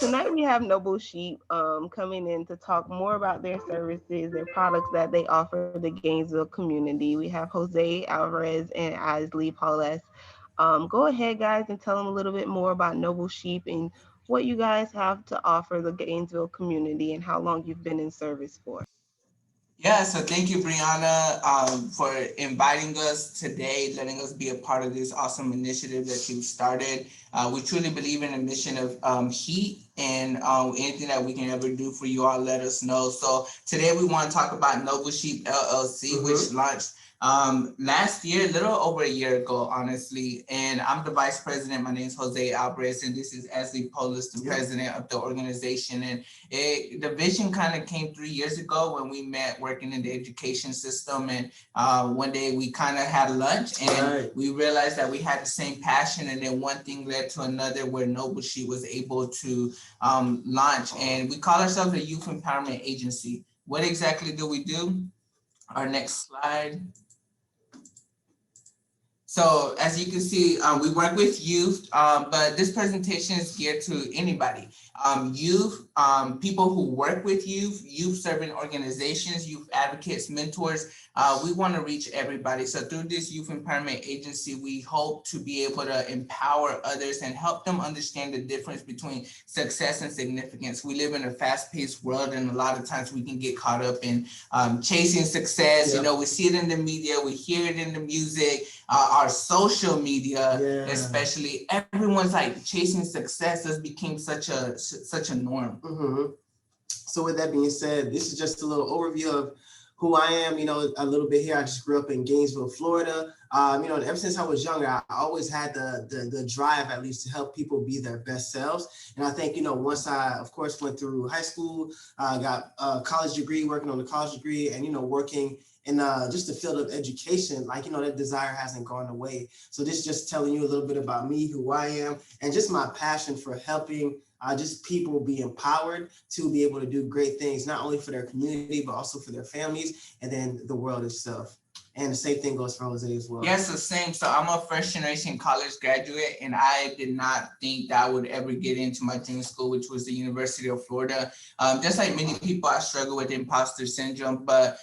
tonight we have Noble Sheep coming in to talk more about their services, their products that they offer the Gainesville community. We have Jose Alvarez and Isley Paulus. Go ahead, guys, and tell them a little bit more about Noble Sheep and what you guys have to offer the Gainesville community and how long you've been in service for. Yeah, so thank you, Brianna, for inviting us today, letting us be a part of this awesome initiative that you've started. We truly believe in the mission of H.E.A.T, and anything that we can ever do for you all, let us know. So today we want to talk about Noble Sheep LLC, which launched last year, a little over a year ago, honestly. And I'm the vice president. My name is Jose Alvarez, and this is Ashley Polis, the president of the organization. And the vision kind of came 3 years ago when we met working in the education system. And one day we kind of had lunch, and we realized that we had the same passion. And then one thing led to another, where Noble Sheep was able to launch. And we call ourselves a youth empowerment agency. What exactly do we do? Our next slide. So as you can see, we work with youth, but this presentation is geared to anybody. Youth, people who work with youth, youth serving organizations, youth advocates, mentors. We want to reach everybody. So through this youth empowerment agency, we hope to be able to empower others and help them understand the difference between success and significance. We live in a fast-paced world, and a lot of times we can get caught up in chasing success. You know, we see it in the media, we hear it in the music, our social media, especially. Everyone's like chasing success has become such a norm. So with that being said, this is just a little overview of who I am, you know, a little bit here. I just grew up in Gainesville, Florida. You know, ever since I was younger, I always had the drive, at least, to help people be their best selves. And I think, you know, once I, of course, went through high school, got a college degree, working on the college degree, and, you know, working in just the field of education, like, you know, that desire hasn't gone away. So this is just telling you a little bit about me, who I am, and just my passion for helping just people be empowered to be able to do great things, not only for their community, but also for their families and then the world itself. And the same thing goes for Jose as well. Yes, the same. So I'm a first generation college graduate, and I did not think that I would ever get into my dream school, which was the University of Florida. Just like many people, I struggle with imposter syndrome, but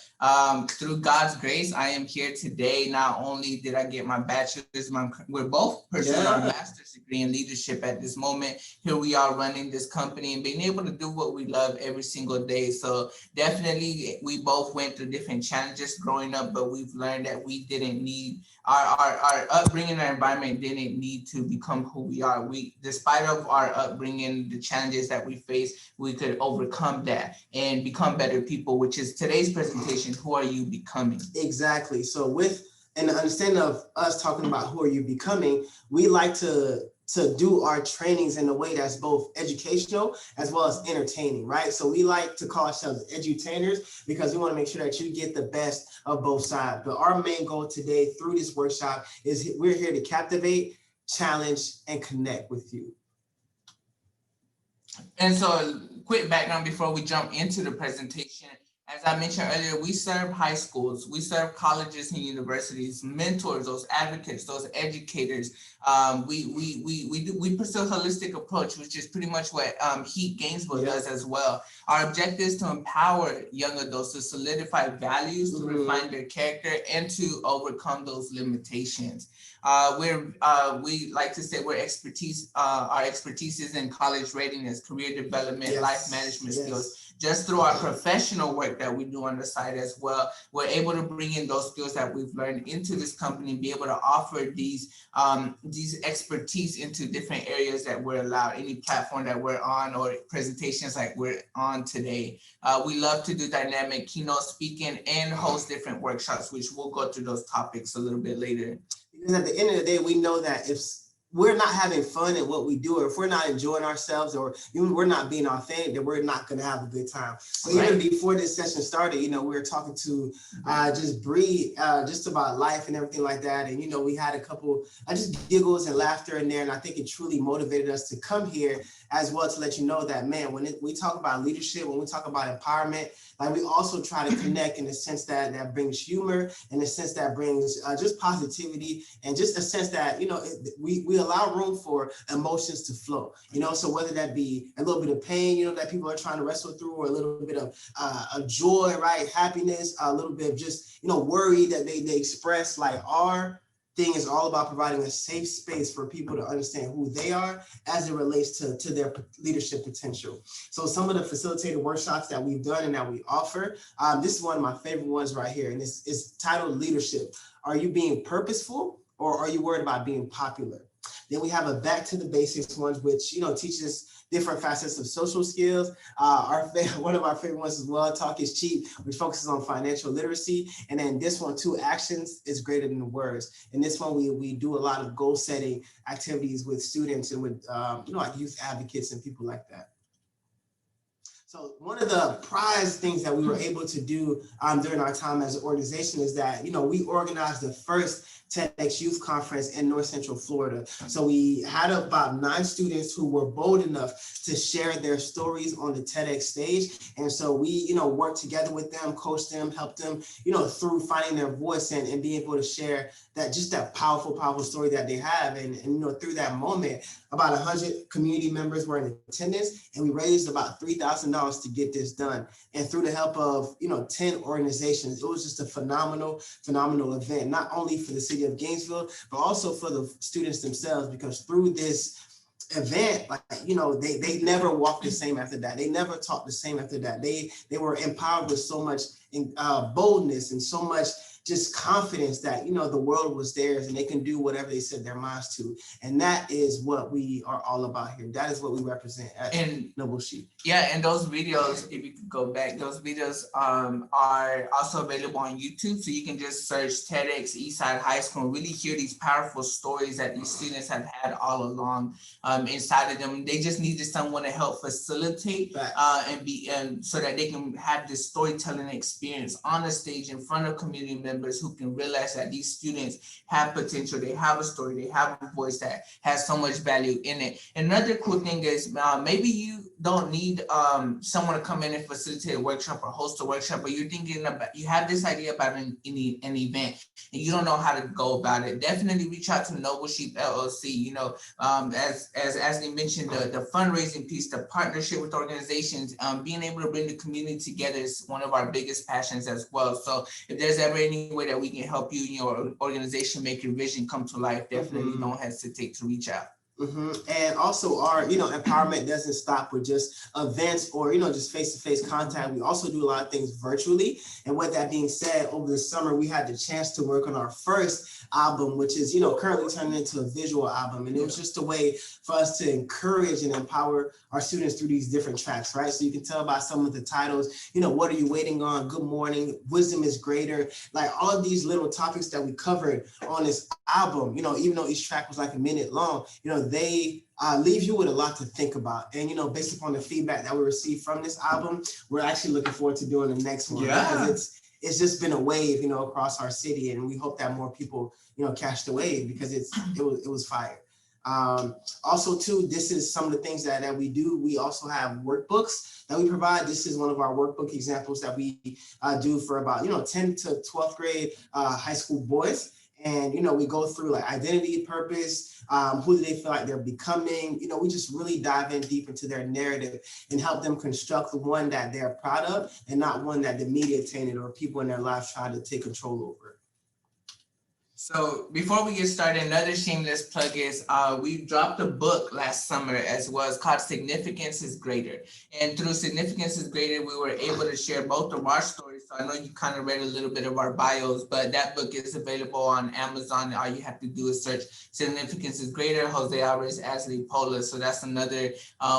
through God's grace, I am here today. Not only did I get my bachelor's, we're both pursuing our master's degree in leadership at this moment. Here we are running this company and being able to do what we love every single day. So definitely, we both went through different challenges growing up, but we've learned that we didn't need our upbringing, our environment didn't need to become who we are. We, despite of our upbringing, the challenges that we face, we could overcome that and become better people, which is today's presentation. Who are you becoming? Exactly. So with an understanding of us talking about who are you becoming, we like to do our trainings in a way that's both educational as well as entertaining, right? So we like to call ourselves edutainers because we want to make sure that you get the best of both sides. But our main goal today through this workshop is we're here to captivate, challenge, and connect with you. And so quick background before we jump into the presentation. As I mentioned earlier, we serve high schools, we serve colleges and universities, mentors, those advocates, those educators. We pursue a holistic approach, which is pretty much what H.E.A.T Gainesville does as well. Our objective is to empower young adults to solidify values, to refine their character, and to overcome those limitations. We like to say our expertise is in college readiness, career development, life management skills. Just through our professional work that we do on the side as well, we're able to bring in those skills that we've learned into this company and be able to offer these expertise into different areas that we're allowed, any platform that we're on or presentations like we're on today. We love to do dynamic keynote speaking and host different workshops, which we'll go through those topics a little bit later. Because at the end of the day, we know that if we're not having fun at what we do, or if we're not enjoying ourselves, or even we're not being authentic, then we're not going to have a good time. So even before this session started, you know, we were talking to just Bree, just about life and everything like that. And, you know, we had a couple just giggles and laughter in there. And I think it truly motivated us to come here as well to let you know that, man, when we talk about leadership, when we talk about empowerment, like we also try to connect in a sense that brings humor, in a sense that brings just positivity, and just a sense that, we allow room for emotions to flow, so whether that be a little bit of pain, that people are trying to wrestle through, or a little bit of a joy, right? Happiness, a little bit of just, worry that they express. Like, our thing is all about providing a safe space for people to understand who they are as it relates to their leadership potential. So some of the facilitated workshops that we've done and that we offer, this is one of my favorite ones right here, and it's titled Leadership. Are you being purposeful, or are you worried about being popular? Then we have a back to the basics ones, which, teaches different facets of social skills. One of our favorite ones as well, Talk is Cheap, which focuses on financial literacy. And then this one too, actions is greater than the words. And this one, we do a lot of goal setting activities with students and with, like youth advocates and people like that. So one of the prize things that we were able to do during our time as an organization is that, we organized the first TEDx Youth Conference in North Central Florida. So we had about 9 students who were bold enough to share their stories on the TEDx stage. And so we, worked together with them, coached them, helped them, through finding their voice and being able to share that powerful story that they have. And through that moment, about 100 community members were in attendance, and we raised about $3,000 to get this done. And through the help of, 10 organizations, it was just a phenomenal event, not only for the city of Gainesville, but also for the students themselves, because through this event, they never walked the same after that. They never talked the same after that. They were empowered with so much boldness and so much just confidence that, the world was theirs and they can do whatever they set their minds to. And that is what we are all about here. That is what we represent at Noble Sheep. Yeah, and those videos, if you could go back, those videos are also available on YouTube. So you can just search TEDx Eastside High School and really hear these powerful stories that these students have had all along inside of them. They just needed someone to help facilitate and so that they can have this storytelling experience on the stage in front of community members who can realize that these students have potential, they have a story, they have a voice that has so much value in it. Another cool thing is maybe you don't need someone to come in and facilitate a workshop or host a workshop, but you're thinking about, you have this idea about an event and you don't know how to go about it. Definitely reach out to Noble Sheep LLC. As they mentioned, the fundraising piece, the partnership with organizations, being able to bring the community together is one of our biggest passions as well. So if there's ever any way that we can help you and your organization make your vision come to life, definitely don't hesitate to reach out. And also our, empowerment doesn't stop with just events or, just face-to-face contact. We also do a lot of things virtually. And with that being said, over the summer, we had the chance to work on our first album, which is, currently turning into a visual album. And it was just a way for us to encourage and empower our students through these different tracks, right? So you can tell by some of the titles, what are you waiting on? Good morning, wisdom is greater. Like all of these little topics that we covered on this album, even though each track was like a minute long, they leave you with a lot to think about. And, based upon the feedback that we received from this album, we're actually looking forward to doing the next one. Yeah. Because it's just been a wave, across our city. And we hope that more people, catch the wave because it was fire. Also too, this is some of the things that we do. We also have workbooks that we provide. This is one of our workbook examples that we do for about, 10 to 12th grade high school boys. And, we go through like identity, purpose, who do they feel like they're becoming? We just really dive in deep into their narrative and help them construct the one that they're proud of and not one that the media tainted or people in their lives try to take control over. So before we get started, another shameless plug is we dropped a book last summer as well. It's called Significance is Greater. And through Significance is Greater, we were able to share both of our stories. So I know you kind of read a little bit of our bios, but that book is available on Amazon. All you have to do is search Significance is Greater, Jose Alvarez, Ashley Pola. So that's another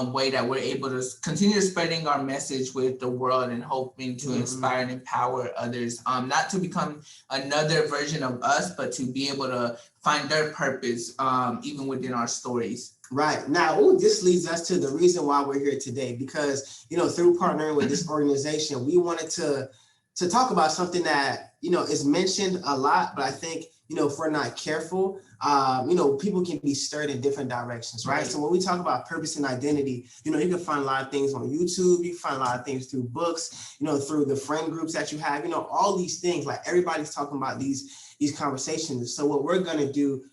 way that we're able to continue spreading our message with the world and hoping to inspire and empower others, not to become another version of us, but to be able to find their purpose even within our stories. Right. Now, this leads us to the reason why we're here today, because, through partnering with this organization, we wanted to talk about something that, is mentioned a lot, but I think if we're not careful, people can be stirred in different directions, right? So when we talk about purpose and identity, you can find a lot of things on YouTube. You can find a lot of things through books, through the friend groups that you have, all these things. Like everybody's talking about these conversations. So what we're gonna do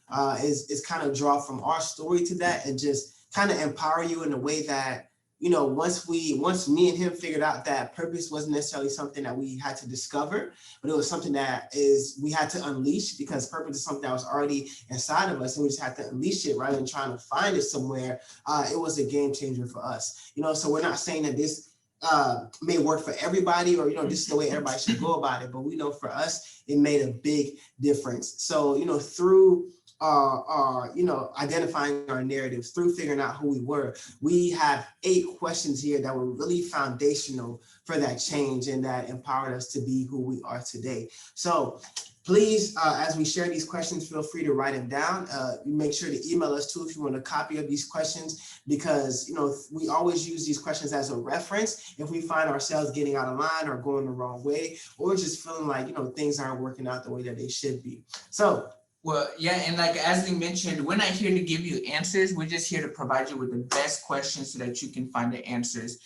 is kind of draw from our story to that and just kind of empower you in a way that once me and him figured out that purpose wasn't necessarily something that we had to discover, but it was something that we had to unleash, because purpose is something that was already inside of us and we just had to unleash it rather than trying to find it somewhere. It was a game changer for us, so we're not saying that this may work for everybody, or this is the way everybody should go about it, but we know for us it made a big difference. So through identifying our narratives, through figuring out who we were, we have 8 questions here that were really foundational for that change and that empowered us to be who we are today. So please, as we share these questions, feel free to write them down. Make sure to email us too if you want a copy of these questions, because we always use these questions as a reference if we find ourselves getting out of line or going the wrong way, or just feeling like things aren't working out the way that they should be. So well, yeah, and like as we mentioned, we're not here to give you answers. We're just here to provide you with the best questions so that you can find the answers.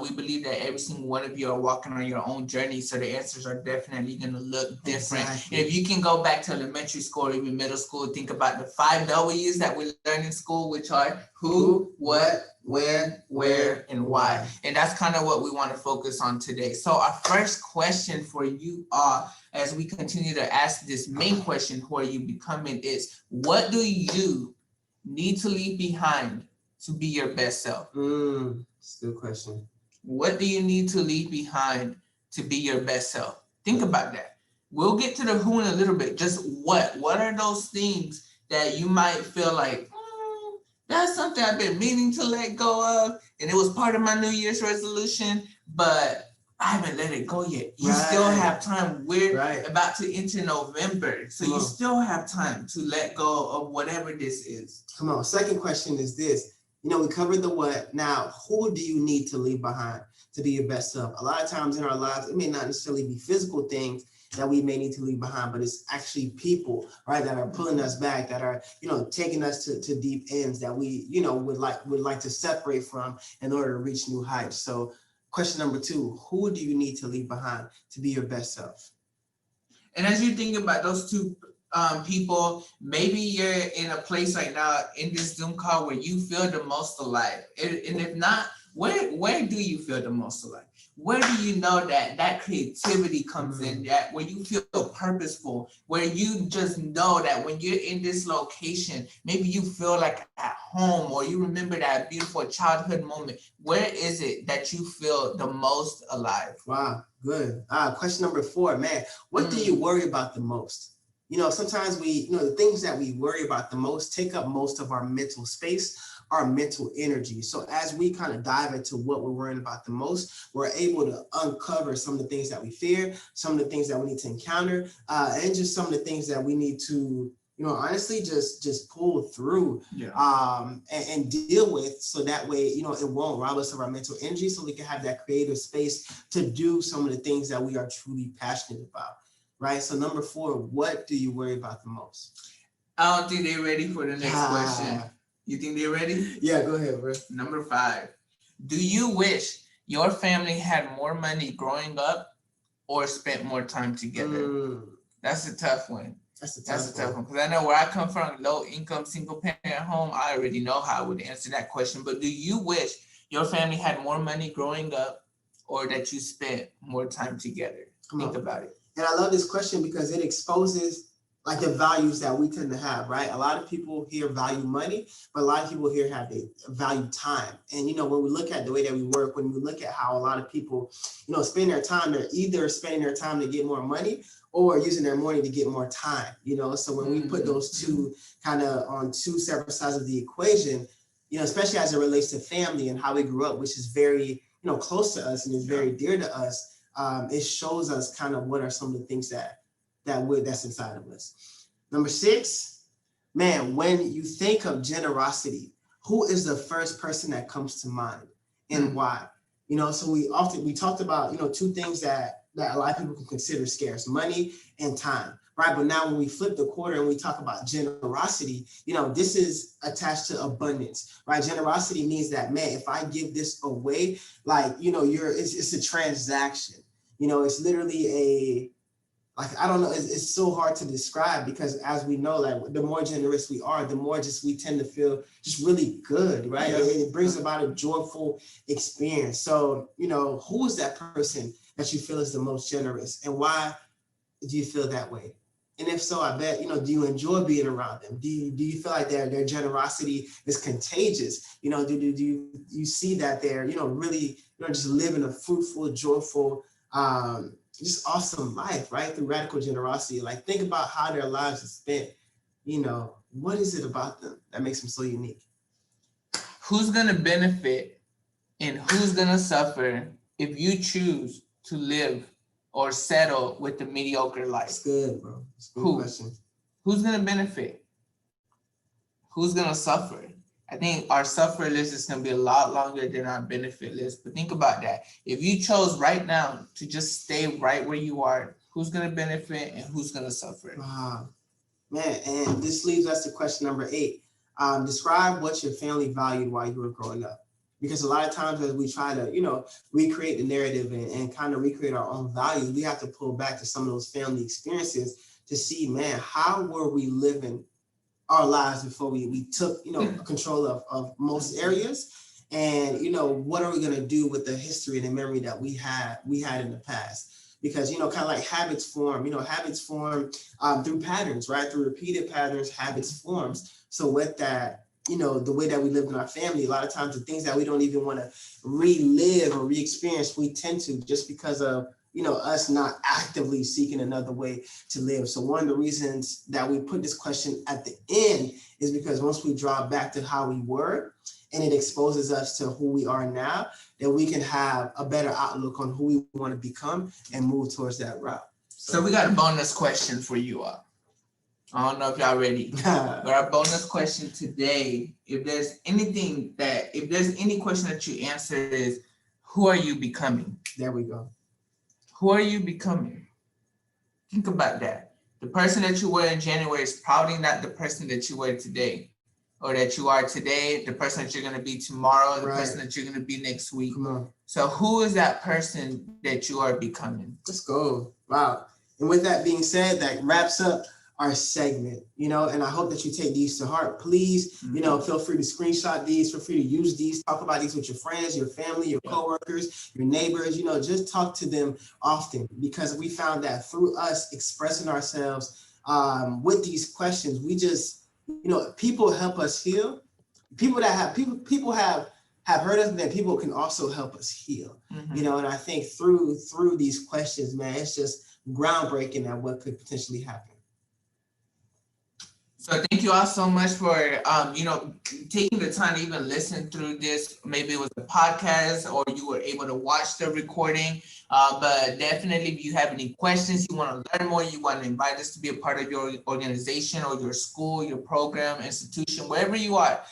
We believe that every single one of you are walking on your own journey, so the answers are definitely going to look different. Exactly. If you can go back to elementary school or even middle school, think about the 5 W's that we learn in school, which are who, what, when, where, and why. And that's kind of what we want to focus on today. So our first question for you are, as we continue to ask this main question, who are you becoming, is what do you need to leave behind to be your best self? That's a good question. What do you need to leave behind to be your best self? Think about that. We'll get to the who in a little bit. Just what are those things that you might feel like, that's something I've been meaning to let go of, and it was part of my New Year's resolution, but I haven't let it go yet. You still have time. We're about to enter November, so you still have time to let go of whatever this is. Come on. Second question is this. We covered the what. Now, who do you need to leave behind to be your best self? A lot of times in our lives, it may not necessarily be physical things that we may need to leave behind, but it's actually people, right, that are pulling us back, that are, taking us to deep ends that we, would like to separate from in order to reach new heights. So question number 2, who do you need to leave behind to be your best self? And as you think about those 2 people, maybe you're in a place right now in this Zoom call where you feel the most alive. And if not, where do you feel the most alive? Where do you know that creativity comes in, that where you feel purposeful, where you just know that when you're in this location, maybe you feel like at home, or you remember that beautiful childhood moment? Where is it that you feel the most alive? Wow, good. Question number 4, man, what do you worry about the most? Sometimes the things that we worry about the most take up most of our mental space, our mental energy. So as we kind of dive into what we're worrying about the most, we're able to uncover some of the things that we fear, some of the things that we need to encounter, and just some of the things that we need to, honestly, just pull through and deal with, so that way, it won't rob us of our mental energy, so we can have that creative space to do some of the things that we are truly passionate about. Right. So number 4, what do you worry about the most? I don't think they're ready for the next question. You think they're ready? Yeah, go ahead, bro. Number 5, do you wish your family had more money growing up or spent more time together? That's a tough one. That's a tough one. Because I know where I come from, low income, single parent home, I already know how I would answer that question. But do you wish your family had more money growing up or that you spent more time together? Think about it. And I love this question because it exposes like the values that we tend to have, right? A lot of people here value money, but a lot of people here have they value time. And, when we look at the way that we work, when we look at how a lot of people, spend their time, they're either spending their time to get more money or using their money to get more time, So when we put those 2 kind of on 2 separate sides of the equation, especially as it relates to family and how we grew up, which is very, close to us and is very dear to us. It shows us kind of what are some of the things that's inside of us. Number 6, man, when you think of generosity, who is the first person that comes to mind and why? So we talked about, 2 things that a lot of people can consider scarce: money and time. right? But now when we flip the quarter and we talk about generosity, this is attached to abundance, right? Generosity means that, man, if I give this away, like, it's a transaction. It's literally I don't know, it's so hard to describe, because as we know, like, the more generous we are, the more just we tend to feel just really good, right? Yeah. It brings about a joyful experience. So, who is that person that you feel is the most generous, and why do you feel that way? And if so, I bet, do you enjoy being around them? Do you feel like their generosity is contagious? Do you see that they're, really, just living a fruitful, joyful, just awesome life, right? Through radical generosity. Like, think about how their lives are spent. What is it about them that makes them so unique? Who's going to benefit and who's going to suffer if you choose to live or settle with the mediocre life? That's good, bro. That's a good question. Who's going to benefit? Who's going to suffer? I think our suffer list is going to be a lot longer than our benefit list. But think about that. If you chose right now to just stay right where you are, who's going to benefit and who's going to suffer? Wow. Man, and this leaves us to question number 8. Describe what your family valued while you were growing up. Because a lot of times as we try to, recreate the narrative and kind of recreate our own values, we have to pull back to some of those family experiences to see, man, how were we living our lives before we took, control of most areas? And, what are we going to do with the history and the memory that we had in the past? Because, kind of like habits form through patterns, right? Through repeated patterns, habits forms. So with that, the way that we live in our family, a lot of times the things that we don't even want to relive or re-experience, we tend to, just because of, us not actively seeking another way to live. So one of the reasons that we put this question at the end is because once we draw back to how we were, and it exposes us to who we are now, then we can have a better outlook on who we want to become and move towards that route. So we got a bonus question for you all. I don't know if y'all ready, but our bonus question today, if there's any question that you answer, is who are you becoming? There we go. Who are you becoming? Think about that. The person that you were in January is probably not the person that you were today, or that you are today, the person that you're going to be tomorrow, the person that you're going to be next week. So who is that person that you are becoming? Let's go. Wow. And with that being said, that wraps up our segment, and I hope that you take these to heart. Please, feel free to screenshot these, feel free to use these, talk about these with your friends, your family, your coworkers, your neighbors, just talk to them often, because we found that through us expressing ourselves with these questions, we just, people help us heal. People have hurt us, and then people can also help us heal, and I think through these questions, man, it's just groundbreaking at what could potentially happen. So thank you all so much for, taking the time to even listen through this. Maybe it was a podcast or you were able to watch the recording. But definitely, if you have any questions, you want to learn more, you want to invite us to be a part of your organization or your school, your program, institution, wherever you are,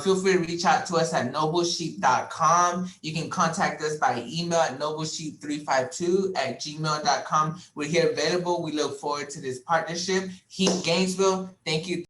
feel free to reach out to us at noblesheep.com. You can contact us by email at noblesheep352@gmail.com. We're here available. We look forward to this partnership. H.E.A.T Gainesville, thank you.